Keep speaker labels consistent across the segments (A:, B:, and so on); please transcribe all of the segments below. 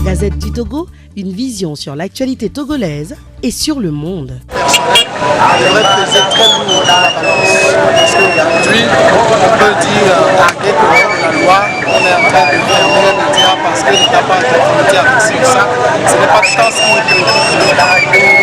A: Gazette du Togo, une vision sur l'actualité togolaise et sur le monde.
B: Devrait peser très lourd dans la balance. Parce qu'aujourd'hui, on peut dire arrêter la loi, on est en train de fermer les médias parce que l'État n'a pas de conformité avec ça. Ce n'est pas tout ce qui ne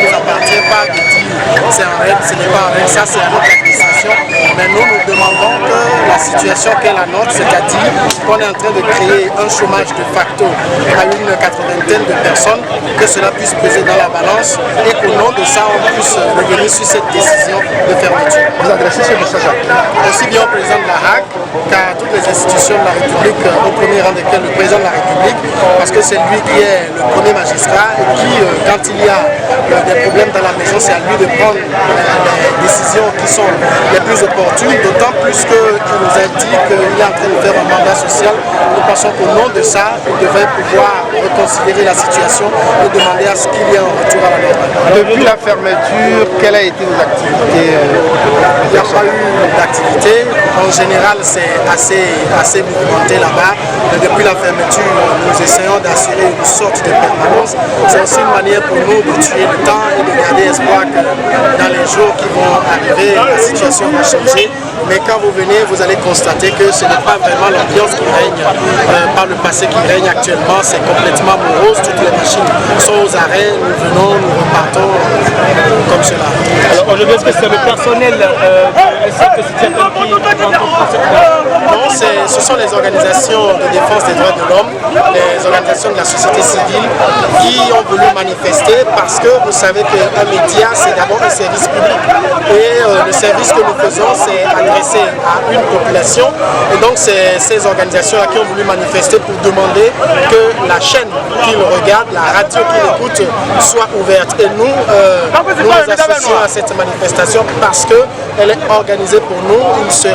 B: nous appartient pas de dire c'est en règle, ce n'est pas en règle, ça c'est à notre administration. Mais nous demandons que la situation qu'est la nôtre, c'est-à-dire qu'on est en train de créer un chômage de facto à une 80aine de personnes, que cela puisse peser dans la balance et qu'au nom de ça, on puisse revenir sur cette décision de fermeture.
C: Vous adressez ce message à qui?
B: Aussi bien au président de la HAC qu'à toutes les institutions de la République, au premier rang desquelles le président de la République, parce que c'est lui qui est le premier magistrat et qui, quand il y a des problèmes dans la maison, c'est à lui de prendre les décisions qui sont les plus opportunes, d'autant plus qu'il nous a dit qu'il est en train de faire un mandat social. Nous pensons qu'au nom de ça, il devrait pouvoir reconsidérer la situation et demander à ce qu'il y ait un retour à la normale.
C: Depuis la fermeture, quelles ont été vos activités?
B: Il n'y a pas eu d'activité. En général, c'est assez mouvementé là-bas. Mais depuis la fermeture, nous essayons d'assurer une sorte de permanence. C'est aussi une manière pour nous de tuer le temps et de garder espoir que dans les jours qui vont arriver, la situation va changer. Mais quand vous venez, vous allez constater que ce n'est pas vraiment l'ambiance qui règne par le passé qui règne actuellement. C'est complètement morose. Toutes les machines sont aux arrêts. Nous venons, nous repartons comme cela.
D: Alors aujourd'hui, est-ce que c'est le personnel
B: Non, ce sont les organisations de défense des droits de l'homme, les organisations de la société civile qui ont voulu manifester parce que vous savez qu'un média, c'est d'abord un service public. Et le service que nous faisons, c'est adressé à une population. Et donc, c'est ces organisations-là qui ont voulu manifester pour demander que la chaîne qu'ils regardent, la radio qu'ils écoutent, soit ouverte. Et nous nous associons à cette manifestation parce qu'elle est organisée pour nous. Ce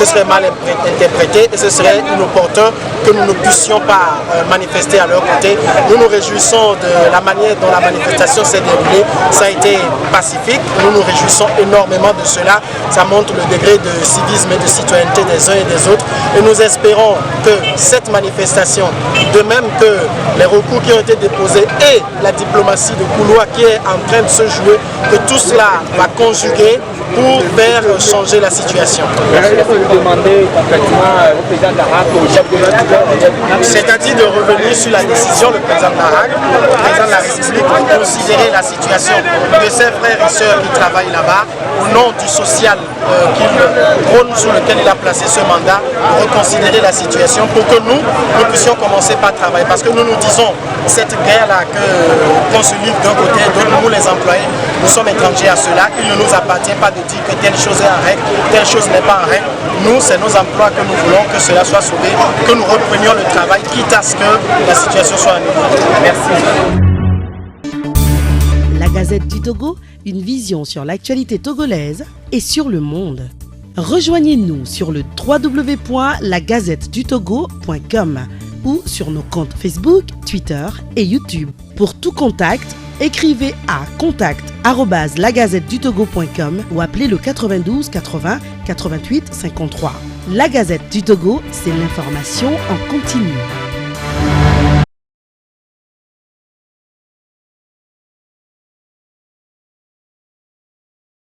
B: serait mal interprété et ce serait inopportun que nous ne puissions pas manifester à leur côté. Nous nous réjouissons de la manière dont la manifestation s'est déroulée. Ça a été pacifique. Nous nous réjouissons énormément de cela. Ça montre le degré de civisme et de citoyenneté des uns et des autres. Et nous espérons que cette manifestation, de même que les recours qui ont été déposés et la diplomatie de couloir qui est en train de se jouer, que tout cela va conjuguer pour faire changer la situation. C'est-à-dire de revenir sur la décision du président de la HAC, le président de la République, de considérer la situation de ses frères et sœurs qui travaillent là-bas au nom du social sous lequel il a placé ce mandat, de reconsidérer la situation pour que nous puissions commencer par travailler. Parce que nous nous disons, cette guerre-là qu'on se livre d'un côté et d'autre, nous les employés, nous sommes étrangers à cela. Il ne nous appartient pas de dire que telle chose est en règle, telle chose n'est pas en règle. Nous, c'est nos emplois que nous voulons que cela soit sauvé, que nous reprenions le travail, quitte à ce que la situation soit améliorée.
A: Merci. La Gazette du Togo, une vision sur l'actualité togolaise et sur le monde. Rejoignez-nous sur le www.lagazettedutogo.com ou sur nos comptes Facebook, Twitter et YouTube. Pour tout contact, écrivez à contact@lagazettedutogo.com ou appelez le 92 80 88 53. La Gazette du Togo, c'est l'information en continu.